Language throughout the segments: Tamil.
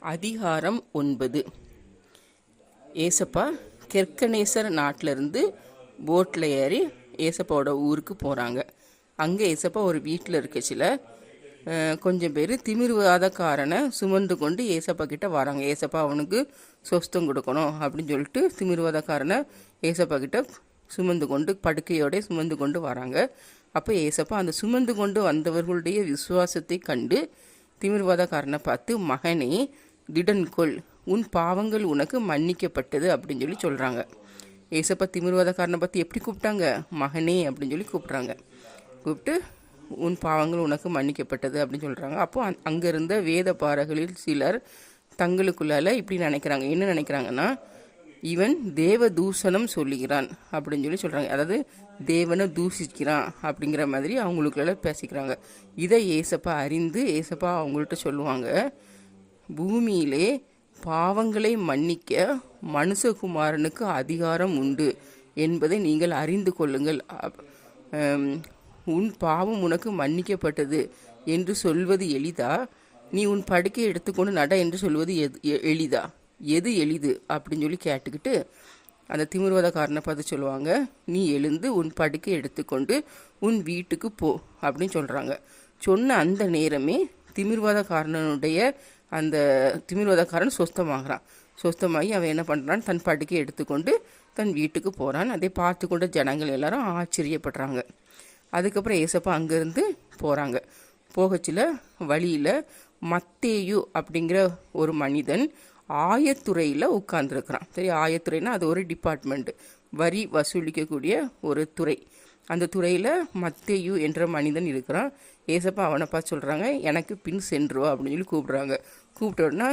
அதிகாரம் 9. ஏசப்பா கெர்கனேசர் நாட்டிலேருந்து போட்டில் ஏறி ஏசப்பாவோட ஊருக்கு போகிறாங்க. அங்கே ஏசப்பா ஒரு வீட்டில் இருக்கச்சில கொஞ்சம் பேர் திமிர்வாதக்காரனை சுமந்து கொண்டு ஏசப்பா கிட்ட வராங்க. ஏசப்பா அவனுக்கு சொஸ்தம் கொடுக்கணும் அப்படின்னு சொல்லிட்டு திமிர்வாதக்காரனை ஏசப்பா கிட்ட சுமந்து கொண்டு படுக்கையோட சுமந்து கொண்டு வராங்க. அப்போ ஏசப்பா அந்த சுமந்து கொண்டு வந்தவர்களுடைய விசுவாசத்தை கண்டு திமிர்வாதக்காரனை பார்த்து, மகனே திடன்கொள், உன் பாவங்கள் உனக்கு மன்னிக்கப்பட்டது அப்படின்னு சொல்லி சொல்கிறாங்க. ஏசப்பா திமிர்வாதக்காரனை பார்த்து எப்படி கூப்பிட்டாங்க? மகனே அப்படின்னு சொல்லி கூப்பிட்டு உன் பாவங்கள் உனக்கு மன்னிக்கப்பட்டது அப்படின்னு சொல்கிறாங்க. அப்போ அங்கே இருந்த வேத பாரகளில் சிலர் தங்களுக்குள்ளால இப்படி நினைக்கிறாங்க. என்ன நினைக்கிறாங்கன்னா, இவன் தேவ தூஷணம் சொல்லுகிறான் அப்படின்னு சொல்லி சொல்கிறாங்க. அதாவது தேவனை தூஷிக்கிறான் அப்படிங்கிற மாதிரி அவங்களுக்குள்ள பேசிக்கிறாங்க. இதை ஏசப்பா அறிந்து ஏசப்பா அவங்கள்ட்ட சொல்லுவாங்க, பூமியிலே பாவங்களை மன்னிக்க மனுஷகுமாரனுக்கு அதிகாரம் உண்டு என்பதை நீங்கள் அறிந்து கொள்ளுங்கள். உன் பாவம் உனக்கு மன்னிக்கப்பட்டது என்று சொல்வது எளிதா, நீ உன் படுக்கையை எடுத்துக்கொண்டு நட என்று சொல்வது எளிதா? எது எளிது அப்படின்னு சொல்லி கேட்டுக்கிட்டு அந்த திமிர்வாதக்காரனை பார்த்து சொல்லுவாங்க, நீ எழுந்து உன் படுக்கை எடுத்துக்கொண்டு உன் வீட்டுக்கு போ அப்படின்னு சொல்கிறாங்க. சொன்ன அந்த நேரமே திமிர்வாதக்காரனுடைய அந்த திமிர்வாதக்காரன் சொஸ்தமாகி அவன் என்ன பண்ணுறான், தன் படுக்கையை எடுத்துக்கொண்டு தன் வீட்டுக்கு போகிறான். அதை பார்த்து கொண்ட ஜனங்கள் எல்லாரும் ஆச்சரியப்படுறாங்க. அதுக்கப்புறம் ஏசப்பா அங்கேருந்து போகிறாங்க. போகச்சில வழியில் மத்தேயு அப்படிங்கிற ஒரு மனிதன் ஆயத்துறையில் உட்கார்ந்துருக்கிறான். சரி, ஆயத்துறைனா அது ஒரு டிபார்ட்மெண்ட்டு, வரி வசூலிக்கக்கூடிய ஒரு துறை. அந்த துறையில் மத்தேயு என்ற மனிதன் இருக்கிறான். ஏசப்பா அவனை பார்த்து சொல்கிறாங்க, எனக்கு பின் சென்றுவா அப்படின்னு சொல்லி கூப்பிட்டோன்னா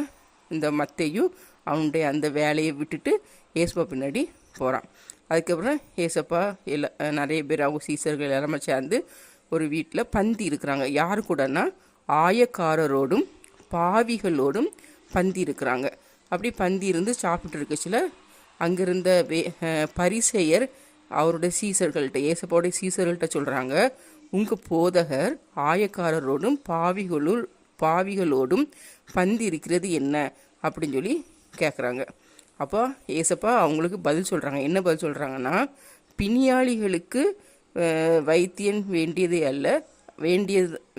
இந்த மத்தேயு அவனுடைய அந்த வேலையை விட்டுட்டு ஏசப்பா பின்னாடி போகிறான். அதுக்கப்புறம் ஏசப்பா நிறைய பேர் அவங்க சீசர்கள் எல்லாமே சேர்ந்து ஒரு வீட்டில் பந்தி இருக்கிறாங்க. யாரு கூடனா ஆயக்காரரோடும் பாவிகளோடும் பந்தி இருக்கிறாங்க. அப்படி பந்தி இருந்து சாப்பிட்டு இருக்கச்சில அங்கிருந்த பரிசேயர் அவருடைய சீசர்கள்ட்ட, ஏசப்பாவுடைய சீசர்கள்ட்ட சொல்கிறாங்க, உங்கள் போதகர் ஆயக்காரரோடும் பாவிகளோடும் பந்தி இருக்கிறது என்ன அப்படின்னு சொல்லி கேட்குறாங்க. அப்போ ஏசப்பா அவங்களுக்கு பதில் சொல்கிறாங்க. என்ன பதில் சொல்கிறாங்கன்னா, பிணியாளிகளுக்கு வைத்தியன்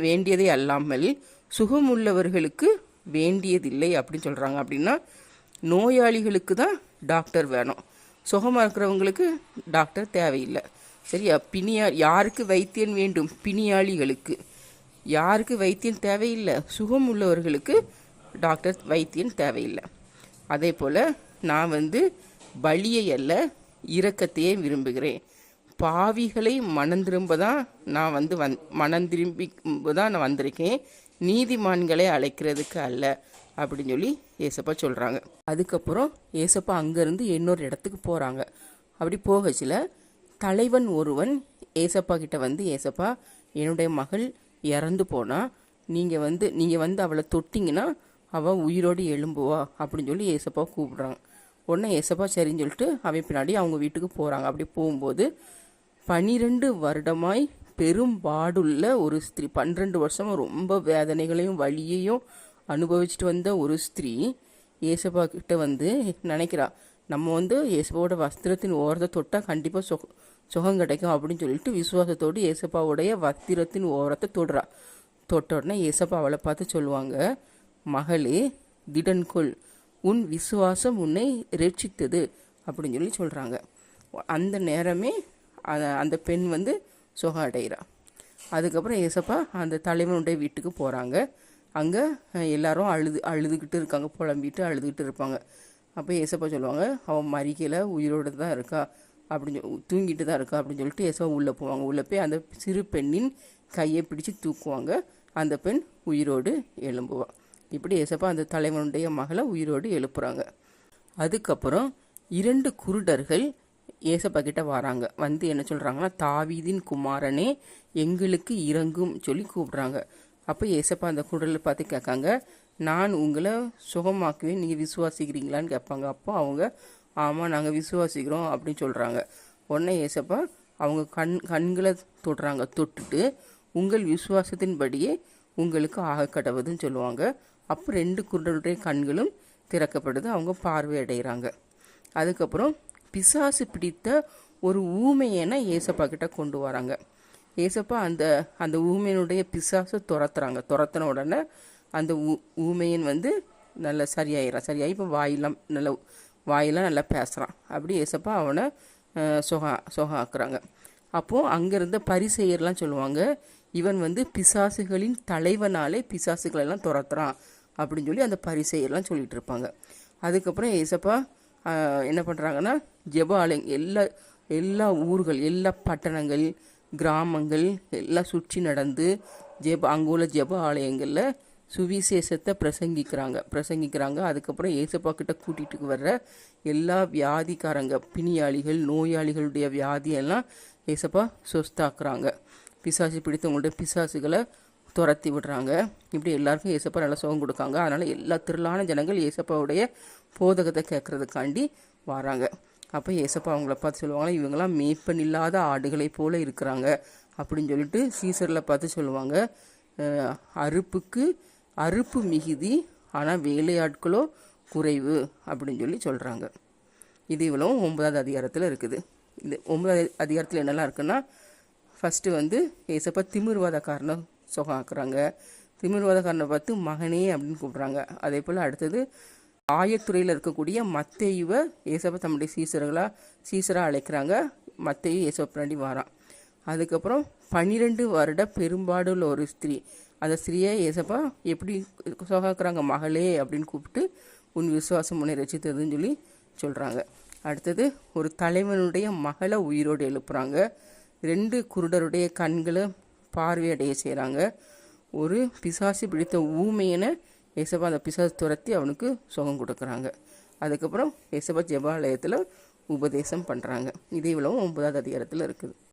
வேண்டியதே அல்லாமல் சுகமுள்ளவர்களுக்கு வேண்டியதில்லை அப்படின்னு சொல்கிறாங்க. அப்படின்னா நோயாளிகளுக்கு தான் டாக்டர் வேணும், சுகமாக இருக்கிறவங்களுக்கு டாக்டர் தேவையில்லை. சரியா? யாருக்கு வைத்தியன் வேண்டும்? பிணியாளிகளுக்கு. யாருக்கு வைத்தியன் தேவையில்லை? சுகம் உள்ளவர்களுக்கு டாக்டர் வைத்தியன் தேவையில்லை. அதே போல் நான் பலியை அல்ல இரக்கத்தையே விரும்புகிறேன். பாவிகளை மனந்திரும்ப தான் நான் நான் வந்திருக்கேன், நீதிமான்களை அழைக்கிறதுக்கு அல்ல அப்படின்னு சொல்லி ஏசப்பா சொல்கிறாங்க. அதுக்கப்புறம் ஏசப்பா அங்கேருந்து இன்னொரு இடத்துக்கு போகிறாங்க. அப்படி போகச்சில தலைவன் ஒருவன் ஏசப்பா கிட்ட ஏசப்பா, என்னுடைய மகள் இறந்து போனால் நீங்கள் அவளை தொட்டிங்கன்னா அவள் உயிரோடு எழும்புவா அப்படின்னு சொல்லி ஏசப்பா கூப்பிட்றாங்க. உடனே ஏசப்பா சரின்னு சொல்லிட்டு அவன் பின்னாடி அவங்க வீட்டுக்கு போகிறாங்க. அப்படி போகும்போது 12 வருடமாய் பெரும்பாடுள்ள ஒரு ஸ்திரீ, 12 வருஷமாக ரொம்ப வேதனைகளையும் வலியையும் அனுபவிச்சுட்டு வந்த ஒரு ஸ்திரீ ஏசப்பா கிட்ட நினைக்கிறா, நம்ம ஏசப்பாவோட வஸ்திரத்தின் ஓரத்தை தொட்டால் கண்டிப்பாக சுகம் கிடைக்கும் அப்படின்னு சொல்லிட்டு விசுவாசத்தோடு ஏசப்பாவுடைய வஸ்திரத்தின் ஓரத்தை தொட்ட உடனே ஏசப்பா அவளை பார்த்து சொல்லுவாங்க, மகளே திடன்கொள், உன் விசுவாசம் உன்னை ரட்சித்தது அப்படின்னு சொல்லி சொல்கிறாங்க. அந்த நேரமே அந்த பெண் சுகம் அடைகிறா. அதுக்கப்புறம் ஏசப்பா அந்த தலைவனுடைய வீட்டுக்கு போகிறாங்க. அங்கே எல்லாரும் அழுதுகிட்டு இருக்காங்க, புலம்பிட்டு அழுதுகிட்டு இருப்பாங்க. அப்போ ஏசப்பா சொல்லுவாங்க, அவன் மறிக்கலை, உயிரோடு தான் இருக்கா அப்படின்னு தூங்கிட்டு தான் இருக்கா அப்படின்னு சொல்லிட்டு ஏசப்பா உள்ளே போவாங்க. உள்ளே போய் அந்த சிறு பெண்ணின் கையை பிடிச்சி தூக்குவாங்க. அந்த பெண் உயிரோடு எழும்புவாள். இப்படி ஏசப்பா அந்த தலைவனுடைய மகளை உயிரோடு எழுப்புறாங்க. அதுக்கப்புறம் 2 குருடர்கள் ஏசப்பா கிட்ட வராங்க. என்ன சொல்கிறாங்கன்னா, தாவீதின் குமாரனே எங்களுக்கு இறங்கும் சொல்லி கூப்பிட்றாங்க. அப்போ ஏசப்பா அந்த குருடலை பார்த்து கேட்காங்க, நான் உங்களை சுகமாக்குவேன், நீங்கள் விசுவாசிக்கிறீங்களான்னு கேட்பாங்க. அப்போ அவங்க ஆமாம் நாங்கள் விசுவாசிக்கிறோம் அப்படின்னு சொல்கிறாங்க. உடனே ஏசப்பா அவங்க கண்களை தொட்டுட்டு உங்கள் விசுவாசத்தின்படியே உங்களுக்கு ஆக கடவுதுன்னு சொல்லுவாங்க. அப்போ 2 குருடருடைய கண்களும் திறக்கப்படுது, அவங்க பார்வை அடைகிறாங்க. அதுக்கப்புறம் பிசாசு பிடித்த ஒரு ஊமையனை ஏசப்பா கிட்ட கொண்டு வராங்க. ஏசப்பா அந்த அந்த ஊமையனுடைய பிசாசை துரத்தின உடனே அந்த ஊமையன் நல்லா சரியாகி இப்போ வாயெல்லாம் நல்லா பேசுகிறான். அப்படி ஏசப்பா அவனை சுகம் ஆக்குறாங்க. அப்போது அங்கே இருந்த பரிசேயர்லாம் சொல்லுவாங்க, இவன் பிசாசுகளின் தலைவனாலே பிசாசுகளெல்லாம் துரத்துறான் அப்படின்னு சொல்லி அந்த பரிசேயர்லாம் சொல்லிட்டு இருப்பாங்க. அதுக்கப்புறம் ஏசப்பா என்ன பண்ணுறாங்கன்னா, ஜெப ஆலயம் எல்லா ஊர்கள், எல்லா பட்டணங்கள், கிராமங்கள் எல்லாம் சுற்றி நடந்து அங்கே உள்ள ஜெப ஆலயங்களில் சுவிசேஷத்தை பிரசங்கிக்கிறாங்க. அதுக்கப்புறம் ஏசப்பா கிட்ட கூட்டிகிட்டு வர்ற எல்லா வியாதிக்காரங்க, பிணியாளிகள், நோயாளிகளுடைய வியாதியெல்லாம் ஏசப்பா சொஸ்தாக்குறாங்க. பிசாசு பிடித்தவங்களுடைய பிசாசுகளை துரத்தி விடுறாங்க. இப்படி எல்லாருக்கும் ஏசப்பா நல்லா சுகம் கொடுக்காங்க. அதனால் எல்லா திரளான ஜனங்கள் ஏசப்பாவுடைய போதகத்தை கேட்கறதுக்காண்டி வராங்க. அப்போ ஏசப்பா அவங்கள பார்த்து சொல்லுவாங்க, இவங்கெல்லாம் மேய்ப்பன் இல்லாத ஆடுகளை போல இருக்கிறாங்க அப்படின்னு சொல்லிட்டு சீசரில் பார்த்து சொல்லுவாங்க, அறுப்பு மிகுதி ஆனால் வேலையாட்களோ குறைவு அப்படின்னு சொல்லி சொல்கிறாங்க. இது இவ்வளவும் 9வது அதிகாரத்தில் இருக்குது. இந்த 9வது அதிகாரத்தில் என்னெல்லாம் இருக்குன்னா, ஃபஸ்ட்டு ஏசப்பா திமிர்வாதக்காரனை சுகம் ஆக்குறாங்க. திமிர்வாதக்காரனை பார்த்து மகனே அப்படின்னு கூப்பிட்றாங்க. அதே போல் அடுத்தது ஆயத்துறையில் இருக்கக்கூடிய மத்தேயுவை ஏசப்பா தம்முடைய சீசராக அழைக்கிறாங்க. மத்தேயு ஏசப்பா பின்னாடி வாரான். அதுக்கப்புறம் 12 வருட பெரும்பாடுள்ள ஒரு ஸ்திரீ, அந்த ஸ்திரீயை ஏசப்பா எப்படி சுகாக்குறாங்க, மகளே அப்படின்னு கூப்பிட்டு உன் விசுவாசம் உன்னை ரட்சித்ததுன்னு சொல்லி சொல்கிறாங்க. அடுத்தது ஒரு தலைவனுடைய மகளை உயிரோடு எழுப்புறாங்க. 2 குருடருடைய கண்களை பார்வையடைய செய்கிறாங்க. ஒரு பிசாசு பிடித்த ஊமையனை ஏசப்பா அந்த பிசாசு துரத்தி அவனுக்கு சுகம் கொடுக்குறாங்க. அதுக்கப்புறம் ஏசப்பா ஜெபாலயத்தில் உபதேசம் பண்ணுறாங்க. இது இவ்வளவும் 9வது அதிகாரத்தில் இருக்குது.